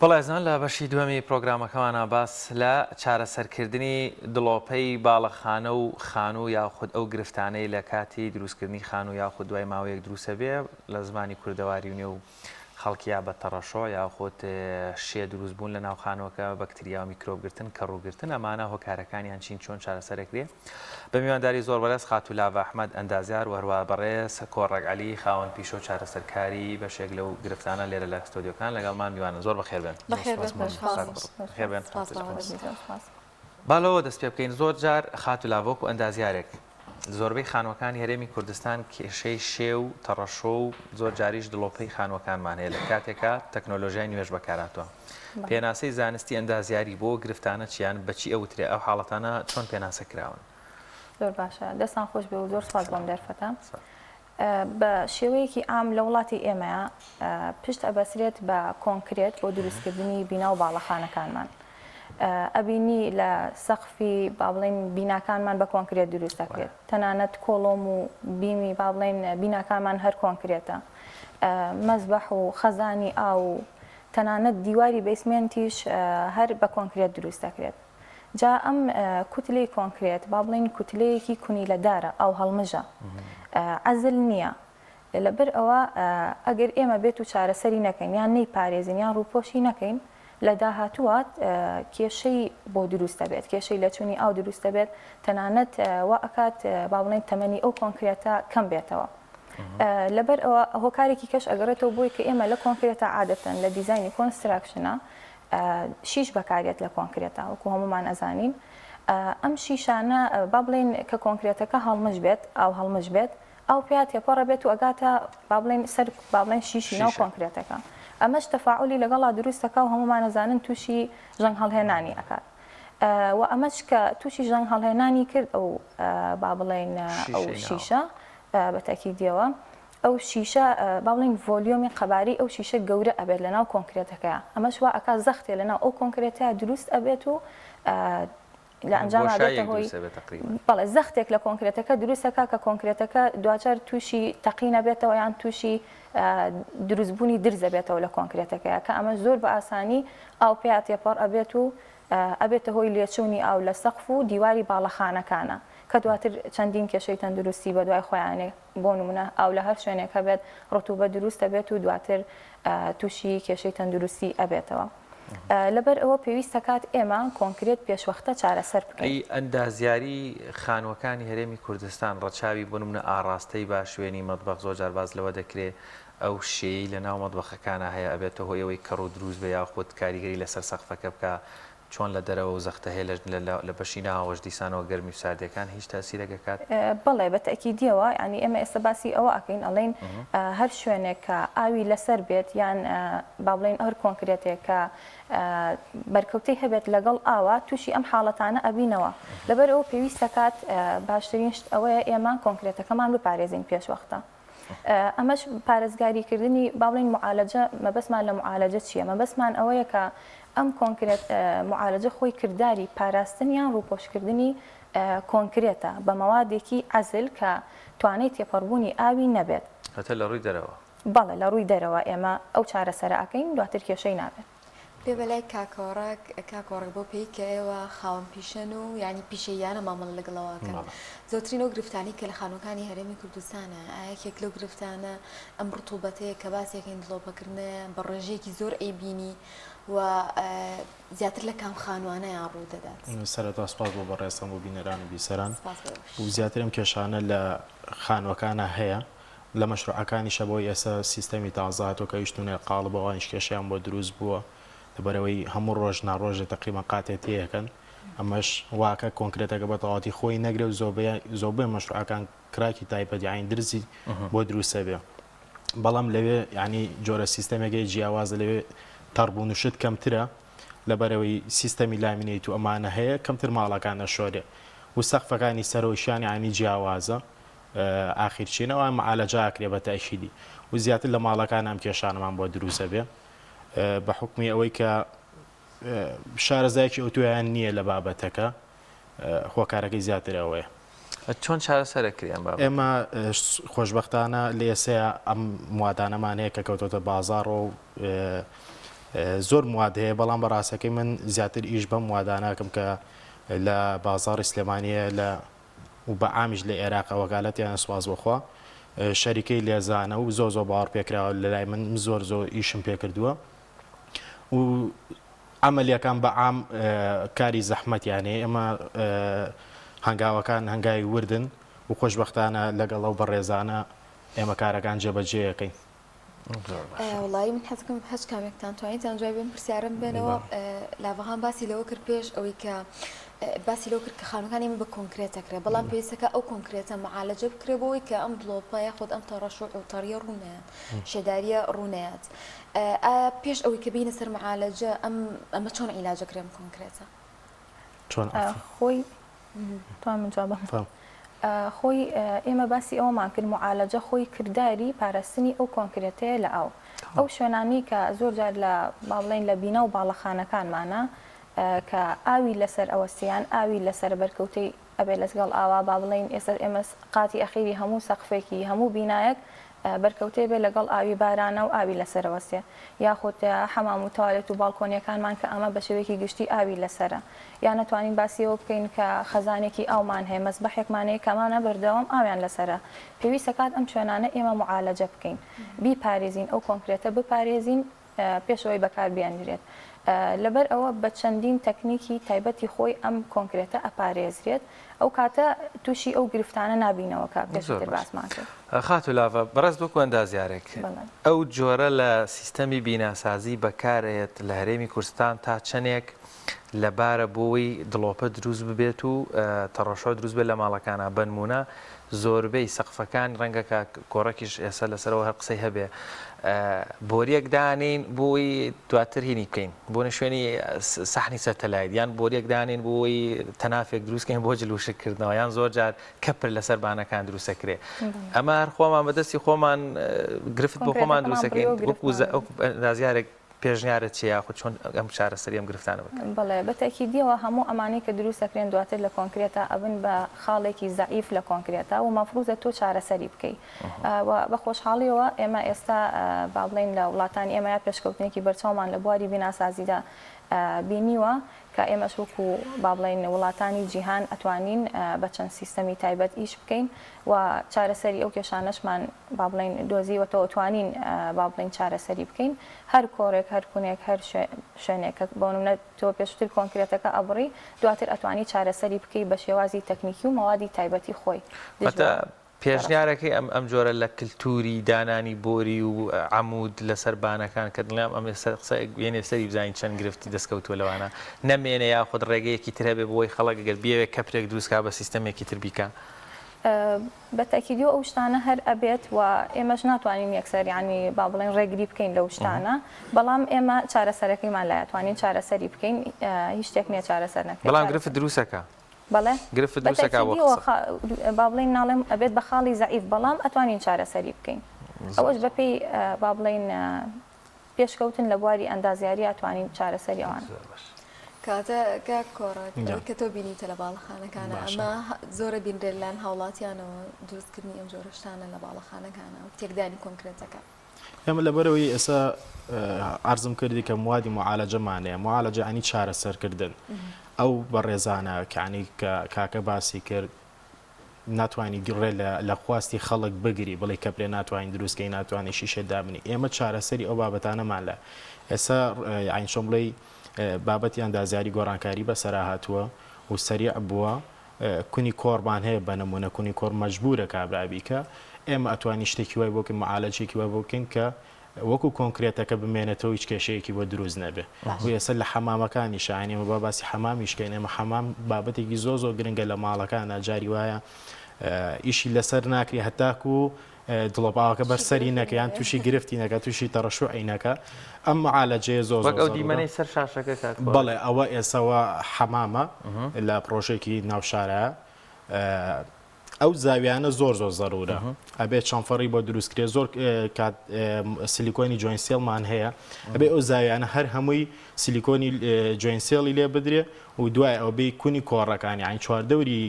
بەڵێزان لە بەشی دووەمی پرۆگرامەکەمانە باس لە چارەسەرکردنی دڵۆپەی باڵەخانە و خانوو یاخود ئەو گرفتانەی لە کاتی دروستکردنی خانوو یاخود دوای ماوەیەک دروستە بێ لە زمانی کوردەواری و نێو خەڵکییا بە تەڕەشۆ یاخود شێ دروست بوون لە ناو خانووەکە بەکتریا و میکرۆبگرتن کە ڕووگرتن ئەمانە هۆکارەکانیان چۆن چارەسەرەکرێ بە میوانداری زۆر بەڕێز خاتولاڤ ئەحمەد ئەندازیار و هەروە بەڕێز کۆڕەک عەلی خاوەن پیشۆ چارەسەرکاری بەشێک لەو گرفتانە لێرە لە ستۆدیۆکان لەگەڵمان میوانە زۆر بەخێر بێن. باڵەوە دەست پێ بکەین. زۆر جار خاتولاڤ و ئەندازیارێک زۆربەی خانووەکانی هەرێمی کوردستان کێشەی شێ و تەڕەشۆ و زۆر جاریش دڵۆپەی خانووەکانمان هەیە لە کاتێکە تەکنۆلۆژیای نوێژ بەکارهاتووە. پێناسەی زانستی ئەندازیاری بۆ گرفتانە چیان بەچی ئەوترێ ئەو حاڵەتانە چۆن پێناسە کراون؟ زۆر باشە، دەستان خۆش بێ و زۆر سپاس بۆم دەرفەتە. بە شێوەیەکی ئام لە وڵاتی ئێمەیە پشت ئەبەسرێت بە کۆنکرێت بۆ دروستکردنی بینا و باڵەخانەکانمان. ئەبینی لە سەقفی با بڵێن بیناکانمان بە کۆنکرێت دروست دەکرێت، تەنانەت کۆڵۆم و بیمی با بڵێن بیناکانمان هەر کۆنکرێتە، مەزبەح و خەزانی ئاو و تەنانەت دیواری بەیسمێنتیش هەر بە کۆنکرێت دروست دەکرێت. جا ئەم کوتلەی کۆنکرێت با بڵێن کوتلەیەکی کونیلەدارە ئەو هەڵمژە عەزل نییە، لەبەر ئەوە ئەگەر ئێمە بێت و چارەسەری نەکەین یان نەیپارێزین یان ڕووپۆشی نەکەین لە داهاتووات کێشەی بۆ دروستە بێت، کێشەی لە چوونی ئاو دروستە بێت، تەنانەت وا ئەکات با بڵێن تەمەنی ئەو کۆنکرێتە کەم بێتەوە. لەبەر ئەوە هۆکارێکی کەش ئەگەڕێتەوە بۆی کە ئێمە لە کۆنکرێتە عادەتەن لە دیزایانی کۆنستراکشنە شیش بەکارێت لە کۆنکرێتە وەکو هەمومان ئەزانین. ئەم شیشانە با بڵێن کە کۆنکرێتەکە هەڵمژ بێت ئاو هەڵمژ بێت ئەو پێات تێپەڕە بێت و ئەگاتە با بڵێن سەر با بڵێن شیشی ناو کۆنکرێتەکە. ئەمەش تەفاعولی لەگەڵا دروستەکە و هەمومان ئەزانن تووشی ژەنگ هەڵهێنانی ئەکات و ئەمەش کە تووشی ژەنگ هەڵهێنانی کرد ئەو با بڵێن ئەو شیشە بە تاکیدیەوە ئەو شیشە با بڵێن ڤۆلیۆمی قەباری ئەو شیشە گەورە ئەبێت لەناو کۆنکرێتەکەیە، ئەمەش وا ئەکات زەختێ لەناو ئەو کۆنکرێتەیە دروست ئەبێت و لە ئەنجام ئەبێتە هۆی بەڵێ زەختێک لە کۆنکرێتەکە دروستەکە کە کۆنکرێتەکە دواتر تووشی تەقینە بێتەوە یان تووشی دروستبوونی درزە بێتەوە لە کۆنکرێتەکەیە کە ئەمە زۆر بە ئاسانی ئاو پێات تێپەڕ ئەبێت و ئەبێتە هۆی لێچوونی ئاو لە سەقف و دیواری باڵەخانەکانە کە دواتر چەندین کێشەی تەندروستی بە دوای خۆیانێ بۆ نمونە ئاو لە هەر شوێنێک هەبێت ڕتوبە دروستە بێت و دواتر تووشی کێشەی تەندروستی ئەبێتەوە. لەبەر ئەوە پێویستە کات ئێمە کۆنکرێت پێشوەختە چارەسەر بکەین. ئەندازیاری خانووەکانی هەرێمی کوردستان ڕەچاوی بۆ نمونە ئاڕاستەی با شوێنی مەطبەخ زۆر جار باز لەوە دەکرێت ئەو شێی لە ناو مەطبەخەکانە هەیە ئەبێتە هۆی ئەوەی کەڕ و دروست بێ یاخود کاریگەری لەسەر سەقفەکە بکە چۆن لە دەرەوە و زەختە هەیە لە بەشی ناوەش دیسانەوە گەرمی و ساردیەکان هیچ تاسیرەکەکات؟ بەڵێ بە تەکیدیەوە ینی ئێمە ئێستا باسی ئەوە ئەکەین ئەڵێن هەر شوێنێک کە ئاوی لەسەر بێت یان با بڵێن هەر کۆنکرێتێک کە بەرکەوتەی هەبێت لەگەڵ ئاوا تووشی ئەم حاڵەتانە ئەبینەوە. لەبەر ئەوە پێویستە کات باشترین شت ئەوەیە ئێمە کۆنکرێتەکەمان بپارێزین پێشوەختە. ئەمەش پارێزگاریکردنی با بڵێن معالەجە مەبەستمان لە معالەجە چییە؟ مەبەستمان ئەوەیە کە ئەم کۆنکرێت معالەجە خۆی کردداری پاراستن یان ڕووپۆشکردنی کۆنکرێتە بە مەوادێکی عەزل کە توانێت تێپەڕبوونی ئاوی نەبێت هەتە لە ڕووی دەرەوە. بەڵێ لە ڕووی دەرەوە ئێمە ئەو چارەسەرە ئەکەین دواتر کێشەی نابێت. پێ بەلای کاکۆڕێک بۆ پێی کە ئێوە خاوەن پیشەن و ینی پیشەیانە مامەڵ لەگەڵەوەکەن زۆترین ئەو گرفتانی کە لە خانووەکانی هەرێمی کوردستانە ئایەکێک لەو گرفتانە ئەم ڕتوبەتەیە کە باسێکین دڵۆپەکردنە بە ڕێژەیەکی زۆر ئەیبینی و زیاتر لە کام خانوانەیان ڕوو دەدات. سەرەتا سپاس بۆ بەڕێستان بۆ بینەران و بیسەران و زیاترم کێشانە لە خانووەکانە هەیە لە مەشروعەکانیشە بۆی ئێستا سیستەمی تازاتۆ کە هیچتونێ قاڵبەوەیش کێشیان بۆ دروست بووە لەبەرەوەی هەموو ڕۆژ ناڕۆژە تەقریبەن قاتێتیەکەن ئەمەش واکە کۆنکرێتەکە بە تەواتی خۆی نەگرێ و زۆربەی مەشروعەکان کراکی تایبەتی عین درزی بۆ دروستە بێ. بەڵام لەوێ ینی جۆرە سیستەمێکی جیاوازە لەوێ تەڕبوون و شت کەمترە لەبەرەوەی سیستەمی لامینێت و ئەمانە هەیە کەمتر ماڵەکانە شۆرێ و سەقفەکانی سەرۆشیانی ینی جیاوازە ئاخیرچینەوە معالەجە ئاکرێ بە تاکیدی و زیاتر لە ماڵەکان ئەم کێشانەمان بۆ دروستە بێ بە حکمی ئەوەی کە شارەزایەکی ئۆتۆیان نییە لە بابەتەکە خۆکارەکەی زیاتر ئەوەیە. چۆن چارەسەرەکریان بابەت؟ ئێمە خۆشبەختانە لە ئێسەیە ئەم موادانەمان هەیە کە کەوتۆتە بازاڕ و زۆر مواد هەیە بەڵام بەڕاستەکەی من زیاتر ئیش بەم مواداناکەم کە لە بازاڕی سلێمانیە لە و بە ئامیش لە عێراق وەکالەتیان سواز بخوا شەریکەی لێزانە و زۆر باوەڕ پێکراوە لە لای من زۆر ئیشم پێ کردووە و عملیەکان بە عام کاری زەحمەتیانەیە ئێمە هەنگاوەکان هەنگاوی وردن و خۆشبەختانە لەگەڵ ئەو بەڕێزانە ئێمە کارەکان جێبەجێەکەین. وڵی من حەزکەم هەچ کامێکتان توانیتان جوای بێن پرسیارم بێنەوە لاڤەهان باسی لەوە کرد پێش ئەوەی کە باسی لەو کرد کە خانەکانی من بە کۆنکرێتەکرێ بەڵام پێویستەکە ئەو کۆنکرێتە مەعالەجە بکرێ بۆەوەی کە ئەم دڵۆپەیە خۆت ئەم تەڕەشوع و تەڕیە ڕوونەیەت شێداریە ڕوونەیەت پێش ئەوەی کە بینە سەر مەعالەجە ئەمە چۆن عیلاجەکرێم کۆنکرێتە چۆن خۆی توان من جوابم خۆی ئێمە باسی ئەومان کرد معالەجە خۆی کردداری پاراستنی ئەو کۆنکرێتەیە لە ئەو شوێنانی کە زۆر جار لە باڵین لە بینە و باڵەخانەکانمانە کە ئاوی لەسەر ئەوەستیان ئاوی لەسەر بەرکەوتەی ئەبێ لەگەڵ ئاوا با بڵین ئێستا ئێمە قاتی ئەخیری هەموو سەقفێکی هەموو بینایەک بەرکەوتێ بێ لەگەڵ ئاوی بارانە و ئاوی لەسەرەوەستێ یاخۆت حەمام و تاوالێت و باڵکۆنیەکانمان کە ئەمە بە شێوەیەکی گشتی ئاوی لەسرە یان نەتوانین باسیەوە بکەین کە خەزانێکی ئاومان هەیە مەزبەحێکمانەیە کەمانە بەردەوام ئاویان لەسرە پێویستە کات ئەم شوێنانە ئێمە معالەجە بکەین بیپارێزین ئەو کۆنکرێتە بپارێزین پێشەوەی بەکاربیاندرێت لەبەر ئەوە بە چەندین تەکنیکی تایبەتی خۆی ئەم کۆنکرێتە ئەپارێزرێت ئەو کاتە تووشی ئەو گرفتانە نابینەوەکە پێشتر باسمان کرد. خاتو لاڤە بەڕست بۆ ئەندازیارێک ئەو جۆرە لە سیستەمی بیناسازی بەکارێت لە هەرێمی کوردستان تا چەندێک لەبارە بۆی دڵۆپە دروست ببێت و تەڕەشۆ دروست بێت لە ماڵەکانە بنمونە زۆربەی سەقفەکان ڕەنگەکە کۆڕەکیش ئێستا لەسەرەوە هەر قسەی هەبێ بۆریەک دانین بۆی دواتر هینی بکەین بۆ شوێنی سەحنی سەتەلایت یان بۆریەک دانین بۆی تەنافێک دروستکەین بۆ جلوشکردنەوە یان زۆر جار کەپر لەسەر بانەکان دروستەکرێ ئەمە هەر خۆمان بەدەستی خۆمان گرفت بۆ خۆمان دروستەکەین وەکو پێشنیارە چیە خۆ چۆن ئەم چارەسەری ئەم گرفتانە بکەن بڵێ بەتەکیدیەوە هەموو ئەمانەی کە دروستەکرێن دواتر لە کۆنکرێتە ئەبن بە خاڵێکی زەعیف لە کۆنکرێتە و مەفروضە تۆ چارەسەری بکەیت بە خۆشحاڵیەوە ئێمە ئێستا با بڵێن لە وڵاتانی ئێمە پێشکەوتنێکی بەرچاومان لە بواری بیناسازیدا بینیوە کە ئێمەش وەکو با بڵێن وڵاتانی جیهان ئەتوانین بە چەند سیستەمی تایبەت ئیش بکەین و چارەسەری ئەو کێشانەشمان با بڵێن دۆزیوەتەوە توانین با بڵێن چارەسەری بکەین هەر کۆڕێک هەر کوونێک هەر شوێنێکە بۆ نمونە تۆ پێشتر کۆنکرێتەکە ئەبڕی دواتر ئەتوانی چارەسەری بکەی بە شێوازی تەکنیکی و مەوادی تایبەتی خۆی پێشنیارەکەی ئەم جۆرە لە کللتوری دانانی بۆری و عمود لەسەر بانەکان کە دڵیان ئەم قسەێنێ سەری بزانین چەند گرفتی دەستکەوتووە لەوانە نەمێنە یاخود ڕێگەیەکی تر هەبێ بۆی خەڵک گەر بێوێت کەپرێک دروستکە بە سیستەمێکی تر بیکە بە تاکیدی ئەو شتانە هەر ئەبێت و ئێمەش ناتوانین یەکسەر ینی با بڵێن ڕێگری بکەین لەو شتانە بەڵام ئێمە چارەسەرەکەیمان لایەتوانین چارەسەری بکەین هیچ شتێک نییە چارەسەر نەکەین بەڵام گرفت دروستەکە بەڵێ گرفت دروستەکە با بڵێن ناڵێم ئەبێت بە خاڵی زەعیف بەڵام ئەتوانین چارەسەری بکەین ئەوەش بەپێی با بڵێن پێشکەوتن لە بواری ئەندازیاری ئەتوانین چارەسەری ئەوان کاتە کۆڕەت کە تۆ بینیتە لە باڵەخانەکانە ئەمە زۆرە بینرێلان هاوڵاتیانەوە دروستکردنی ئەم جۆرە شتانە لە باڵەخانەکانە و تێکدانی کۆنکرێتەکە ئێمە لەبەرەوەی ئێستا عرضم کردی کە موادی معالەجەمانەیە معالەجە عنی چارەسەرکردن ئەو بەڕێزانە کەعنی کاکە باسی کرد ناتوانانی گڕێ لە خواستی خەڵک بگری بڵێ کەپرێ ناتوانین دروستکەی ناتوانانی شیشە دابنی ئێمە چارەسەری ئەو بابەتانەمان لە ئێستا عین شۆم بڵێ بابەتی ئەندازیاری گۆڕانکاری بەسەرا هاتووە و سەریع بووە کونی کۆڕمان هەیە بە نمونە کونی کۆڕ مەجبورە کابرابیکە ئێمە ئەتوانی شتێکی وای بۆکەین معالەجێکی وای بۆکەین کە وەکو کۆنکرێتەکە بمێنێتەوە هیچ کێشەیەکی بۆ دروست نەبێ و ئێستا لە حەمامەکانی شاینێمە با باسی حەمامیشکەین ئێمە حەمام بابەتێکی زۆر گرنگە لە ماڵەکانە جاری وایە ئیشی لەسەر ناکری هەتاکو دڵۆپاوەکە بەرسەری نەکە یان تووشی گرفتی نەکە تووشی تەڕەشوعی نەکە ئەم معالەجەیە زۆر دیمەنەی سەر شاشەکە کات بەڵێ ئەوە ئێساوە حەمامە لە پرۆژێکی ناوشارە ئەو زاویانە زۆر زەرورە ئەبێت چەمفەڕی بۆ دروستکرێ زۆر سیلیکۆنی جوینسێڵمان هەیە ئەبێ ئەو زاویانە هەر هەمووی سیلیکۆنی جوینسێڵی لێ بدرێ و دوای ئەو بێ کونی کۆڕەکانی ئاین چواردەوری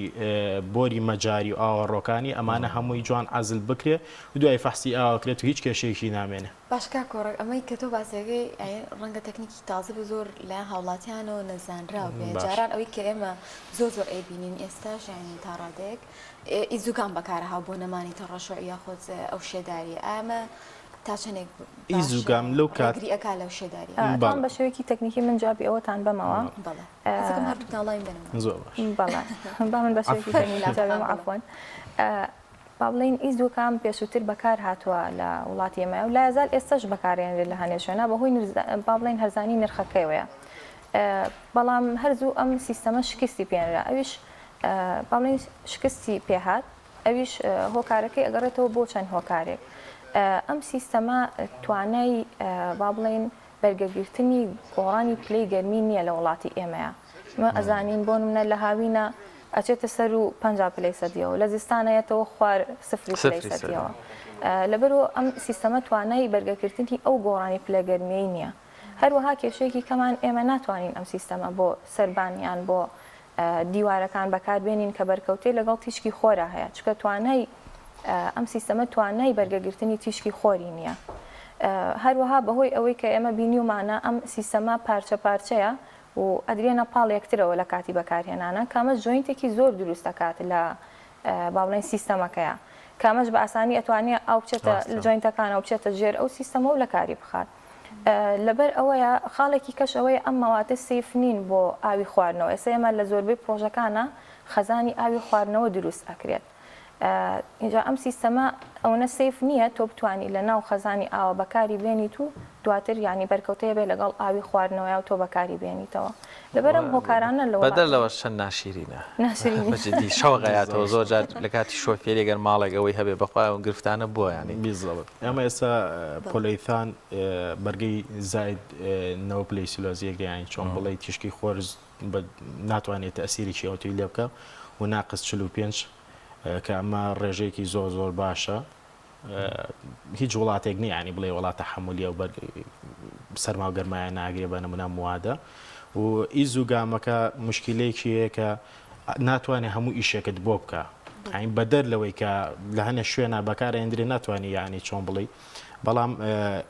بۆری مەجاری و ئاوەڕۆکانی ئەمانە هەمووی جوان عزل بکرێ و دوای فەحسی ئاواکرێت و هیچ کێشەیەکی نامێنێ. باشکە کۆڕک ئەمەی کە تۆ باسێگەی ڕەنگە تەکنیکی تازە بە زۆر لایەن هاوڵاتیانەوە نەزانراو بێ جاران ئەوەی کە ئێمە زۆر ئەیبینین ئێستاش یانی تا ڕادێک ئیزوگان بەکارە هاو بۆ نەمانی تەڕەشۆ یاخۆت ئەو شێداری ئامە تا چەندێک ئیزوگام لەو کاتگری ئەکا لەو شێداری تان بە شێوەیەکی تەکنیکی من جوابی ئەوەتان بەمەوە بەڵێ هەردووتان لای بنەوە زۆر بەڵێ با من بە شێوەیەکی تەکنیکی جوابی عەفوان با بڵین ئیزوکام پێشووتر بەکار هاتووە لە وڵاتی ئێمە و لا یەزال ئێستاش بەکارێنرێت لە هەنێ شوێنە بەهۆی با بڵین هەرزانی نرخەکەیەوەیە بەڵام هەرزوو ئەم سیستەمە شکستی پێێنرا ئەویش با بڵین شکستی پێهات ئەویش هۆکارەکەی ئەگەڕێتەوە بۆ چەند هۆکارێک ئەم سیستەمە توانای با بڵین بەرگەگرتنی گۆڕانی پلەی گەرمی نییە لە وڵاتی ئێمەیە مە ئەزانین بۆ نمونە لە هاوینە ئەچێتە سەر و 50 پلەی سەدیەوە لە زستانەیەتەوە خوار سفری پلەی سەدیەوە لەبەرەوە ئەم سیستەمە توانای بەرگەگرتنی ئەو گۆڕانی پلە گەرمیەی نییە هەروەها کێشەیەکی کەمان ئێمە ناتوانین ئەم سیستەمە بۆ سەربانیان بۆ دیوارەکان بەکاربێنین کە بەرکەوتەی لەگەڵ تیشکی خۆرە هەیە چکە توانای ئەم سیستەمە توانای بەرگەگرتنی تیشکی خۆری نییە هەروەها بەهۆی ئەوەی کە ئێمە بینیومانە ئەم سیستەمە پارچە پارچەیە و ئەدرێنە پاڵ یەکترەوە لە کاتی بەکارهێنانە کامە جوینتێکی زۆر دروست دەکات لە باڵێن سیستەمەکەیە کامەش بە ئاسانی ئەتوانێت ئەو بچێتە جوینتەکانە و بچێتە ژێر ئەو سیستەمە و لە کاری بخات لەبەر ئەوەیە خاڵێکی کەش ئەوەیە ئەم مەواتە سیف نین بۆ ئاوی خواردنەوە ئێستا ئێمە لە زۆربەی پرۆژەکانە خەزانی ئاوی خواردنەوە دروست ئەکرێت اینجا ئەم سیستەمە ئەوەنە سیف نییە تۆ بتوانانی لە ناو خەزانی ئاوە بەکاری بێنیت و دواتر ینی بەرکەوتەیە بێ لەگەڵ ئاوی خواردنەوە و تۆ بەکاری بێنیتەوە لەبەرم هۆکارانە لەوە بەدەر لەوە چەند ناشیرینە ناشرینی شەوەغایاتەوە زۆر جار لە کاتی شۆفێری گەر ماڵێک ئەوەی هەبێ بەخوا و گرفتانە بووە ینی بیزڵت ئەمە ئێستا پۆلەیتان بەرگەی زاید نەوە پلەی سیلۆزیەکیانی چۆن بڵێ تیشکی خۆرز ناتوانێت ئەسیریی ئەوتی لێ بکە و ناقص 45 کە ئەمە ڕێژەیەکی زۆر باشە هیچ وڵاتێک نیە ینی بڵێ وڵاتە حمولیە و سەرما و گەرمایە ناگرێ بە نمونە موادە و ئیزوگامەکە مشکلەیەکی هەیە کە ناتوانێت هەموو ئیشێکت بۆ بکە ئاین بەدەر لەوەی کە لە هەنە شوێنە بەکارهێنرێ ناتوانانی یعنی چۆن بڵێ بەڵام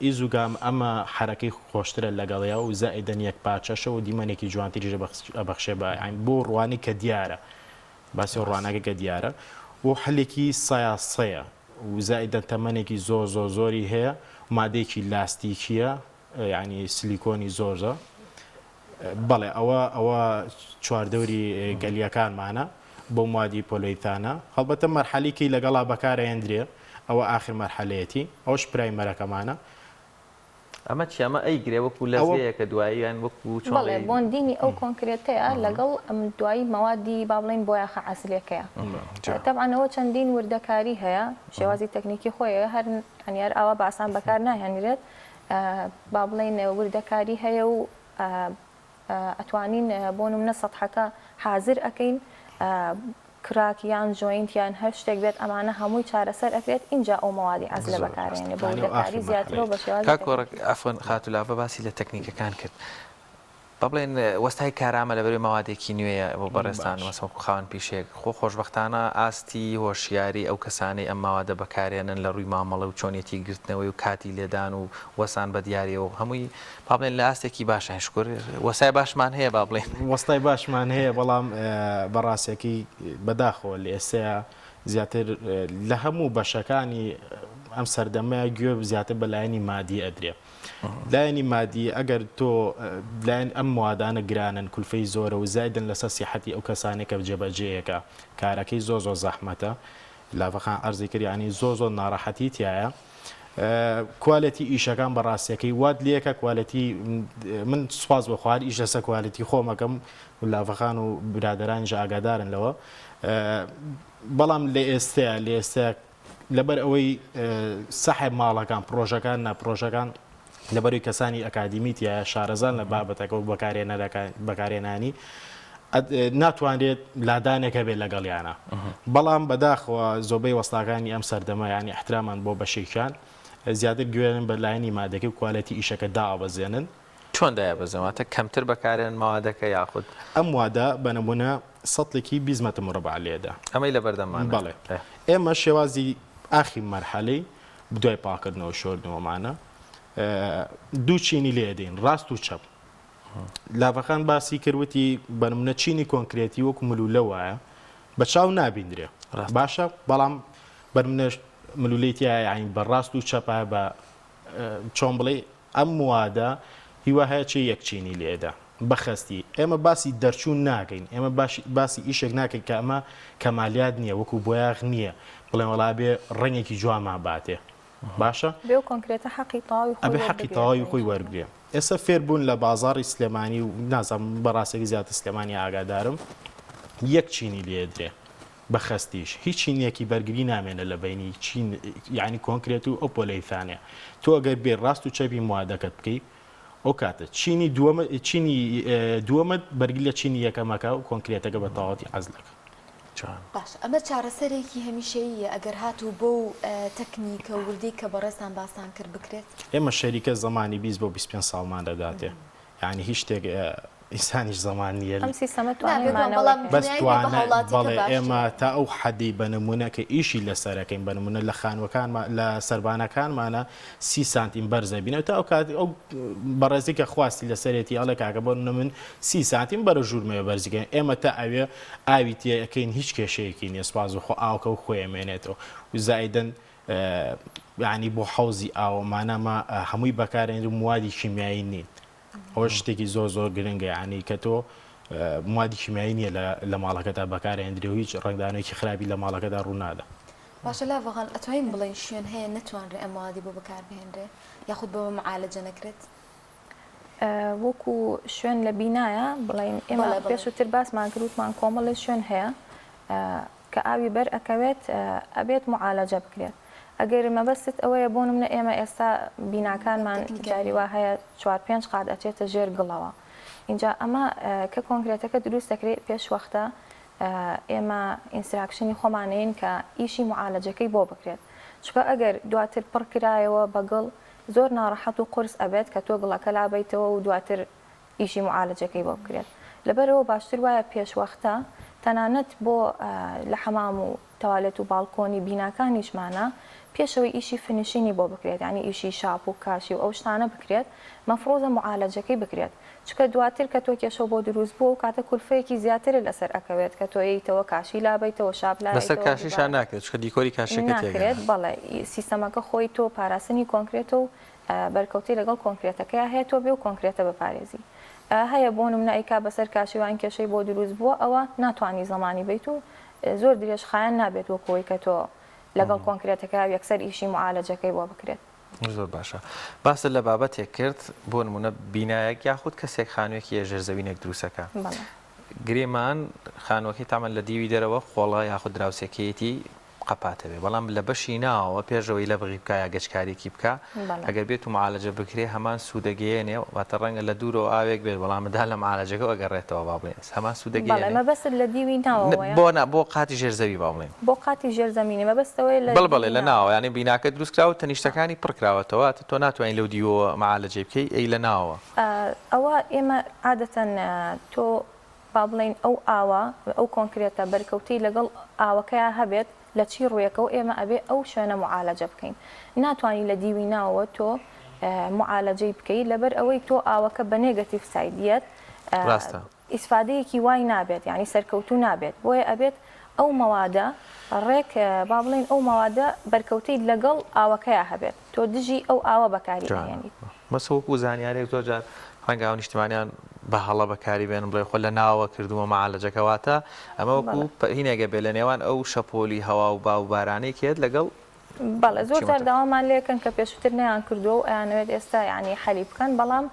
ئیزوگام ئەمە حرەکەی خۆشترە لەگەڵەیە و زائیدەن یەک پاچەشە و دیمەنێکی جوانتریژە ئەبەخشێ بە ئاین بۆ ڕوانی کە دیارە باسی ڕوانەکە کە دیارە و هەلێکی سایاسەیە و زائیدەن تەمەنێکی زۆری هەیە مادەیەکی لاستیکیە یعنی سیلیکۆنی زۆرە بەڵێ ئەوە چواردەوری گەلیەکانمانە بۆ مادی پۆلەیتانە هەڵبەتە مەرحەلێکی لەگەڵا بەکارهێندرێ ئەوە ئاخر مەرحەلەیەتی ئەوش پرایمەرەکەمانە ئەمە چی ئەمە ئەیگرێ وەکو لەوەیە کە دواییان وەکو بەڵێ بۆندینی ئەو کۆنکرێتەیە لەگەڵ ئەم دوایی مەوادی با بڵێن بۆیاخە عەسلەکەیە تەبعانەوە چەندین وردەکاری هەیە شێوازی تەکنیکی خۆیە هەر هەنیار ئەوە باسان بەکار ناهێنرێت با بڵێن وردەکاری هەیە و ئەتوانین بۆ نمونە سەتحەکە حازر ئەەکەین کراکیان جوینتیان هەر شتێک بێت ئەمانە هەمووی چارەسەر ئەکرێت اینجا ئەو مەوادی عەزلە بەکارێنێ بۆ وردەکاری زیاترەوە بە شێوازی کاکۆڕک ئەفۆن خاتولاڤە باسی لە تەکنیکەکان کرد با بڵێن وەستای کارامە لەبەروی مەوادێکی نوێیە بۆ بەڕێستان وەسەوەکو خاوەن پیشێک خۆشبەختانە ئاستی هۆشیاری ئەو کەسانەی ئەم ماوادە بەکارێنن لە ڕووی مامەڵە و چۆنیەتی گرتنەوەی و کاتی لێدان و وەسان بە دیارەوە هەمووی با بڵێن لە ئاستێکی باشە شکر وەسای باشمان هەیە با بڵێن وەستای باشمان هەیە بەڵام بەڕاستێکی بەداخەوە لە ئێستەیە زیاتر لە هەموو بەشەکانی ئەم سەردەمەیە گوێ زیاتر بە لایەنی مادی ئەدرێ لایەنی مادی ئەگەر تۆ لایەن ئەم موادانە گرانن کولفەی زۆرە و زایدن لەسەر سیحەتی ئەو کەسانێک کە جێبەجێیەکە کارەکەی زۆر زەحمەتە لافەخان ئەرزی کردیانی زۆر ناڕەحەتی تایە کوالەتی ئیشەکان بەڕاستیەکەی وات لێکە کوالەتی من سوپاس بە خوارد ئیش لەسەر کوالەتی خۆمەکەم و لافەخان و برادران ئاگادارن لەوە بەڵام لە ئێستا لەبەر ئەوەی سەحب ماڵەکان پرۆژەکان ناپرۆژەکان لەبەروی کەسانی ئەکادمیتیە شارەزان لە بابەتەکە و بەکارێنانی ناتوانرێت لادانێکە بێت لەگەڵیانە بەڵام بەداخەوە زۆبەی وەستاکانی ئەم سەردەمە ینی احترامان بۆ بەشێکیان زیاتر گوێن بە لایەنی مادەکەی و کوالەتی ئیشەکە داوەزێنن چۆن دایابەزێتە کەمتر بەکارێن ماوادەکە یاخود ئەم وادە بە نمونە سەڵێکی 20 مەتر مربع لێدا ئەمەی لە بەردەمان بەڵێ ئێمە شێوازی ئاخی مەرحەلەی بدوای پاکردنەوە شۆردنەوەمانە دوو چینی لێدەین ڕاست و چەپ لاڤەکان باسی کردوتی بە نمونە چینی کۆنکرێتی وەکو ملوولە وایە بە چاو نابیندرێ باشە بەڵام بە نمونە ملوولەیتیە یعنی بە ڕاست و چەپە بە چۆن بڵێ ئەم وادە هیوا هەیە چی یەک چینی لێدا بەخەستی ئێمە باسی دەرچوون ناکەین ئێمە باسی ئیشێک ناکەین کە ئەمە کەمالیات نییە وەکو بۆیاغ نییە بڵێن وەڵابێ ڕەنێکی جوانمان باتێ باشە بێ کۆنکرێتە حەقی تاوی ئەبێ حەقی تەواوی خۆی وەرگێ ئێستا فێربوون لە بازاڕی سلێمانی و نازانم بەڕاستێکی زیاتر سلێمانی ئاگادارم یەک چینی لێدرێ بە خەستیش هیچ چینیەکی بەرگری نامێنە لە بینی یعنی کۆنکرێت و ئەو پۆلەیفانێ تۆ ئەگەر بێ ڕاست و چەپی موادەکەت بکەیت ئەو کاتە چینی دووەمت بەرگی لە چینی یەکەمەکە و کۆنکرێتەکە بە تەواوەتی عەزلەکە باش ئەمە چارەسەرێکی هەمیشەیە ئەگەر هاتوو بۆ تەکنیکە وردی کە بەڕێستان باسان کرد بکرێت ئێمە شەریکە زمانی 20 بۆ 25 ساڵمان دەداتێ یعنی هیچ شتێک ئیسانیش زمان نییە بەس بەڵێ ئێمە تا ئەو حەدی بە نمونە کە ئیشی لەسەرەکەین بە نمونە لە خانوەکان لە سەربانەکانمانە 30 سانتیم بەرزە بینە تا ئەو کات ئەو بەڕێزی کە خواستی لەسەرێتی ئەڵێ کاکە بۆ من 30 سانتیم بەرە ژوورمەوە بەرزیکەین ئێمە تا ئەوێ ئاوی تێەکەین هیچ کێشەیەکی نیە سوپاز و خۆ ئاوکە و خۆیەمێنێتەوە و زایدەن یعنی بۆ حەوزی ئاوەمانەمە هەمووی بەکارێن موادی شیمیایی نین ئەوە شتێکی زۆر گرنگە یعنی کە تۆ موادی شیمیایی نییە لە ماڵەکەدا بەکارهێنرێ و هیچ ڕنگدانەوەیکی خراپی لە ماڵەکەدا ڕوونادا باشە لاڤەغان ئەتوانین بڵێن شوێن هەیە نەتوانرێ ئەم موادی بۆ بەکاربهێنرێ یاخود بەوە معالەجە نەکرێت وەکو شوێن لە بینایە بڵین ئێمە پێشووتر باسمان کردوتمان کۆمەڵی شوێن هەیە کە ئاوی بەر ئەکەوێت ئەبێت معالەجە بکرێت ئەگەر مەبەستت ئەوەیە بۆ منە ئێمە ئێستا بیناکانمان جاری وا هەیە 4-5 قات ئەچێتە ژێر گڵەوە اینجا ئەمە کە کۆنکرێتەکە دروست دەکرێت پێش وەختە ئێمە ئینستراکشنی خۆمانەیەن کە ئیشی معالەجەکەی بۆ بکرێت چکە ئەگەر دواتر پڕکرایەوە بەگڵ زۆر ناڕەحەت و قورس ئەبێت کە تۆ گڵەکە لابیتەوە و دواتر ئیشی معالەجەکەی بۆ بکرێت لەبەرەوە باشتر وایە پێش وەختە تەنانەت بۆ لە حەمام و تەوالێت و باڵکۆنی بیناکانیشمانە پێشەوەی ئیشی فنیشینی بۆ بکرێت ینی ئیشی شاپ و کاشی و ئەو شتانە بکرێت مەفرۆزە معالەجەکەی بکرێت چکە دواتر کە تۆ کێشە بۆ دروست بوو و کاتە کولفەیەکی زیاتر لەسەر ئەکەوێت کە تۆ ییتەوە کاشی لابیتەوە شاپ لەسەر کاشیشان ناکرێت چکە دیکۆری کاشەکە ناکرێت بەڵێ سیستەمەکە خۆی تۆ پاراستنی کۆنکرێت و بەرکەوتی لەگەڵ کۆنکرێتەکەی هەیە تۆ بێ و کۆنکرێتە بەپارێزی هەیە بۆ نمونە ئیکا بەسەر کاشیوان کێشەی بۆ دروست بووە ئەوە ناتوانانی زمانی بیت و زۆر درێژ خایەن نابێت وەکەوەی کە تۆ لەگەڵ کۆنکرێتەکە یەکسەر ئیشی معالەجەکەی بۆ بکرێت زۆر باشە باسە لە بابەتێک کرد بۆ نمونە بینایەک یاخود کەسێک خانوویەکی ێژەرزەوینێک دروستەکە گرێمان خانووەکەی تامە لە دیوی دەرەوە خۆڵە یاخود دراوسێکەیەتی قەپاتەوێ بەڵام لە بەشی ناوە پێشەوەی لە بغی بکە یا گەشتکارێکی بکە ئەگەر بێت و معالەجە بکرێ هەمان سوودەگەیەنێ واتە ڕەنگە لە دوورەوە ئاوێک بێت بەڵامدا لە معالەجەکە ئەگەڕێتەوە با بڵێن هەمان سوودەگەیەنێ مەبەست لە دیوی ناوە بۆ قاتی ژێرزەوی با بڵێن بۆ قاتی ژێرزەمینی مەبەستەوەی بڵێ لە ناوە یعنی بیناکە دروستکراوە تەنیشتەکانی پڕکراوەتەوە تۆ ناتوانین لەو دیوە معالەجێ بکەی ئەی لە ناوە ئەوە ئێمە عادەتەن تۆ با بڵێن ئەو ئاوە ئەو کۆنکرێتە بەرکەوتی لەگەڵ ئاوەکەیان هەبێت لە چی ڕوویەکە و ئێمە ئەبێ ئەو شوێنە معالەجە بکەین ناتوانانی لە دیوی ناوە تۆ معالەجەی بکەیت لەبەر ئەوەی تۆ ئاوەکە بە نێگەتیڤ سایدیەت ئیسفادەیەکی وای نابێت یعنی سەرکەوتو نابێت بۆیە ئەبێت ئەو مەوادە ڕێک با بڵێن ئەو مەوادە بەرکەوتەی لەگەڵ ئاوەکەیە هەبێت تۆ دژی ئەو ئاوە بەکاری هێنیت مەسەوەکو زانیارێک زۆر جار خۆنگاو نیشتمانیان بە هەڵە بەکاری بێن بڵێ خۆ لە ناوە کردووە معالەجەکەواتە ئەمە وەکو هینێگە بێ لە نێوان ئەو شەپۆلی هەوا و با و بارانەی کێت لەگەڵ بەڵێ زۆر جار داوامان لێکن کە پێشتر نەیان کردووە و ئەیانەوێت ئێستا یعنی حەلی بکەن بەڵام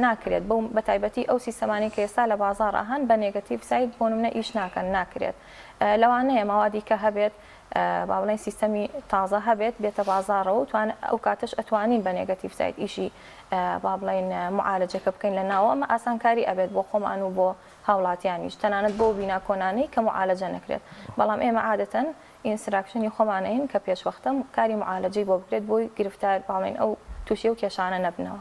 ناکرێت بەو بەتایبەتی ئەو سیستەمانی کە ئێستا لە بازاڕ هەن بە نێگەتیڤ سایت بۆ نمونە ئیش ناکەن ناکرێت لەوانەیە ماوادی کە هەبێت با بڵێن سیستەمی تازە هەبێت بێتە بازاڕەوە توان ئەو کاتش ئەتوانین بە نێگەتیڤ سایت ئیشی با بڵێن معالەجەکە بکەین لە ناوە ئەمە ئاسانکاری ئەبێت بۆ خۆمان و بۆ هاوڵاتیانیش تەنانەت بۆ بینا کۆنانەی کە معالەجە نەکرێت بەڵام ئێمە عادەتەن ئینستراکشنی خۆمانەین کە پێشوەختە کاری معالەجەی بۆ بکرێت بۆی گرفتار باڵێن ئەو تووشی و کێشانە نەبنەوە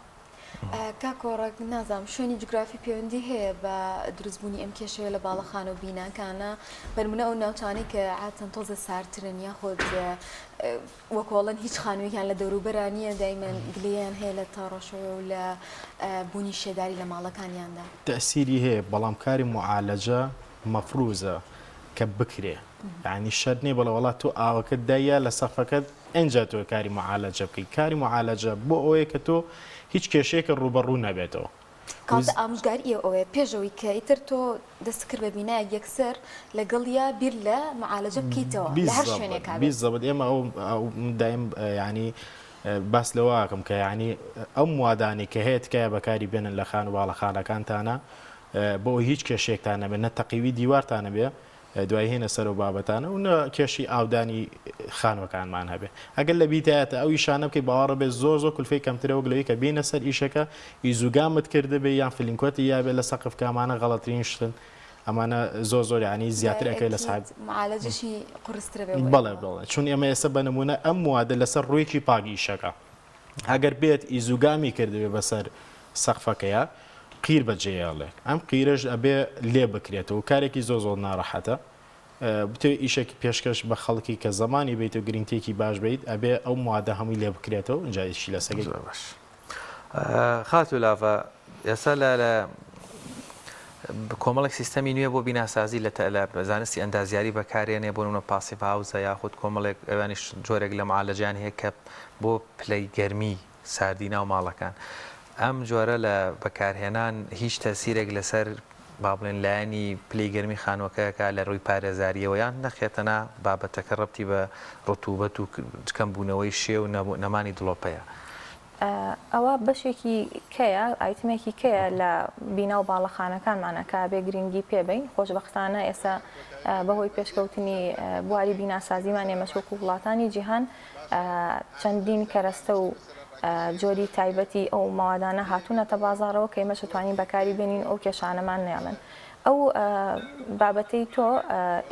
کاکۆڕک نازام شوێنی جوگرافی پەیوەندی هەیە بە دروستبوونی ئەم کێشەوە لە باڵەخانە و بیناکانە بەرمونە ئەو ناوچانەی کە عادەتەن تۆزە سارترن یاخۆت وەکۆڵەن هیچ خانوویان لە دەوروبەرانیە دایمەن گلەیان هەیە لە تاڕەشەوە و لە بوونی شێداری لە ماڵەکانیاندا تەسیری هەیە بەڵام کاری معالەجە مەفروزە کە بکرێ یعنی شەر نیە بەڵێ وڵات تۆ ئاوەکەت دایە لە سەقفەکەت ئەنجا تۆ کاری معالەجە بکەیت کاری معالەجە بۆ ئەوەیە کە تۆ هیچ کێشەیەکە ڕوبەڕوو نەبێتەوە کاتە ئامۆژگاری ئەوەیە پێشەوەی کە ئیتر تۆ دەستکرد بە بینایەک یەکسەر لەگەڵیا بیر لە معالەجە بکەیتەوە لە هەر شوێنێکا بیزەبت ئێمە ئەو دایم ینی باس لەواکەم کە ینی ئەو موادانی کە هەیە تکایە بەکاری بێنن لە خان و باڵەخانەکانتانە بۆ هیچ کێشێکتان نەبێت نە تەقیوی دیوارتانە بێ دوای هێنە سەر و بابەتانە و نە کێشی ئاودانی خانوەکانمان هەبێ ئەگەر لە بیتایەتە ئەو ئیشانە بکەی باوەڕە بێت زۆر کولفەی کەمترەوە گلەوەی کە بینە سەر ئیشەکە ئیزوگامت کرده بێ یان فلینکۆتی یابێت لە سەقفکامانە غەڵەترین شتن ئەمانە زۆر ینی زیاتر ئەەکەی لە ساحب معالەجەشی قورسترە بێ بەڵێ چون ئێمە ئێستا بە نمونە ئەم وادە لەسەر ڕوویەکی پاگی ئیشەکە ئەگەر بێت ئیزوگامی کردبێ بەسەر سەقفەکەیە قیر بەجێڵێ ئەم قیرەش ئەبێ لێ بکرێتەوە کارێکی زۆر ناڕەحەتە بتێ ئیشێکی پێشکەش بە خەڵکی کە زمانی بیت و گرنگتێکی باش بیت ئەبێ ئەو موادە هەمووی لێ بکرێتەوە جایشی لە سەگەی باش خات و لاڤە ئێستا لە کۆمەڵێک سیستەمی نوێ بۆ بیناسازی لە زانستی ئەندازیاری بەکارێنێ بۆ نمونە پاسیڤ هاوزە یاخود کۆمەڵێک ئەوانیش جۆرێک لە معالەجیان هەیە کە بۆ پلەی گەرمی ساردینا و ماڵەکان ئەم جۆرە لە بەکارهێنان هیچ تەسیرێک لەسەر با بڵێن لایەنی پلەی گەرمی خانووەکەیەکە لە ڕووی پارێزاریەوە یان نەخێتەنا بابەتەکە ڕەبتی بە ڕوتوبەت و کەم بوونەوەی شێ و نەمانی دڵۆپەیە ئەوە بەشێکی کەیە ئایتمێکی کەیە لە بینا و باڵەخانەکانمانە کە بێ گرنگی پێبین خۆشبەختانە ئێستا بەهۆی پێشکەوتنی بواری بیناسازیمان ئێمەشوەکو وڵاتانی جیهان چەندین کەرەستە و جۆری تایبەتی ئەو ماوادانە هاتوونەتە بازارەوە کە ئێمە توانین بەکاری بێنین ئەو کێشانەمان نێڵن ئەو بابەتەی تۆ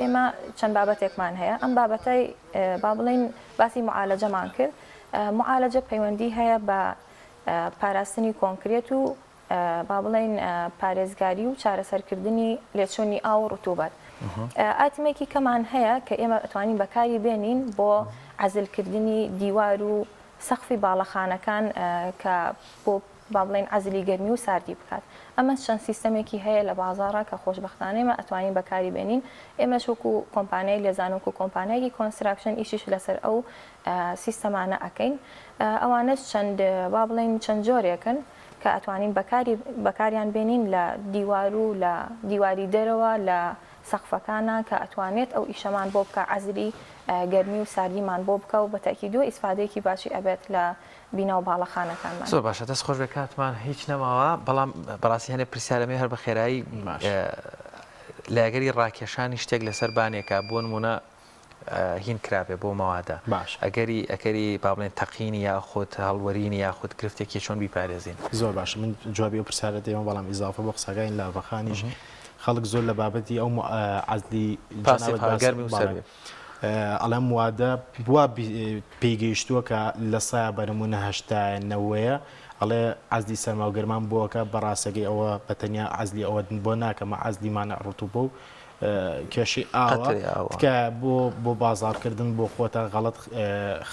ئێمە چەند بابەتێکمان هەیە ئەم بابەتەی با بڵێن باسی معالەجەمان کرد معالەجە پەیوەندی هەیە بە پاراستنی کۆنکرێت و با بڵێن پارێزگاری و چارەسەرکردنی لێچوونی ئاو و ڕوتوبەت ئاتمێکی کەمان هەیە کە ئێمە ئەتوانین بەکاری بێنین بۆ عەزلکردنی دیوار و سەقفی باڵەخانەکان کە بۆ با بڵێن عەزلی گەرمی و ساردی بکات ئەمە چەند سیستەمێکی هەیە لە بازاڕە کە خۆشبەختانەیە ئەتوانین بەکاری بێنین ئێمەش وەکو کۆمپانیای لێزانوەکو کۆمپانیایکی کۆنستراکشن ئیشیش لەسەر ئەو سیستەمانە ئەکەین ئەوانش چەند با بڵێن چەند جۆرێکن کە ئەتوانین بەکاریان بێنین لە دیوار و لە دیواری دەرەوە لە سەقفەکانە کە ئەتوانێت ئەو ئیشەمان بۆ بکە عەزلی گەرمی و ساردیمان بۆ بکە و بەتەکیدۆ ئیسفادەیەکی باشی ئەبێت لە بینا و باڵەخانەکانمان زۆر باشە دەست خۆش بێ کاتمان هیچ نەماوە بەڵام بەڕاستی هەنێ پرسیارەمێ هەر بە خێرایی لەگەری ڕاکێشانی شتێک لەسەر بانێکە بۆ نمونە هین کرابێ بۆ مەوادە باش ئەگەری با بڵێن تەقینی یاخود هەڵوەرینی یاخود گرفتێکی چۆن بیپارێزین زۆر باشە من جوابی و پرسیارە دێمە بەڵام ئیزافە بۆ قسەکەین لاڤەخانیش خەڵک زۆر لە بابەتی ئەو عەزلی گەرمی و سەر ئەڵەم وادە بووە پێیگەیشتووە کە لە سایە بەرەمونە هەشتا نەوەیە ئەڵێ عەزلی سەرما و گەرمان بووەکە بەڕاستەکەی ئەوە بەتەنیا عەزلی ئەوە بۆ ناکەمە عەزلیمانە ڕوتوبە و کێشی ئاوە کە بۆ بازارکردن بۆ خۆتە غەڵەت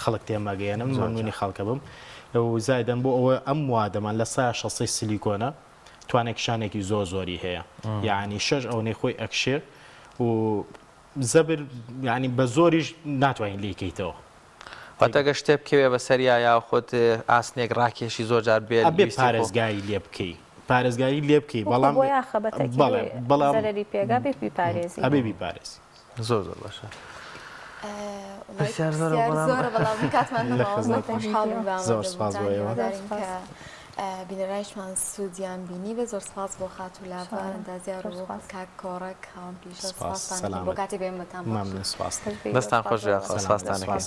خەڵک تێمەگەیەنم مەمنونی خەڵکە بم و زایدەن بۆ ئەوە ئەم وادەمان لە سایە شەسەی سیلیکۆنە توانێکشانێکی زۆری هەیە یعنی شەش ئەوەی خۆی ئەکشێ و زەبر ینی بە زۆریش ناتوانین لێکەیتەوە واتەگە شتێ بکەوێ بەسەریا یاخۆت ئاسنێک ڕاکێشی زۆر جار بێت بێ پارێزگایی لێ بکەی پارێزگاری لێ بکەی بەڵام بەڵام پێگا بێ بیپارێزی ئەبێ بیپارێزی زۆر باشە زۆرە بەڵام کاتمان زۆر سپاس بۆ ئێوە بینەرایشمان سوودیان بینی بە زۆر سپاس بۆ خات و لاڤە ئەندازیار و کاک کۆڕک هاوم پیشە سپاسان بۆ کاتی بێمەتان مەمنون سپاس دەستان خۆش سپاسدانەکەی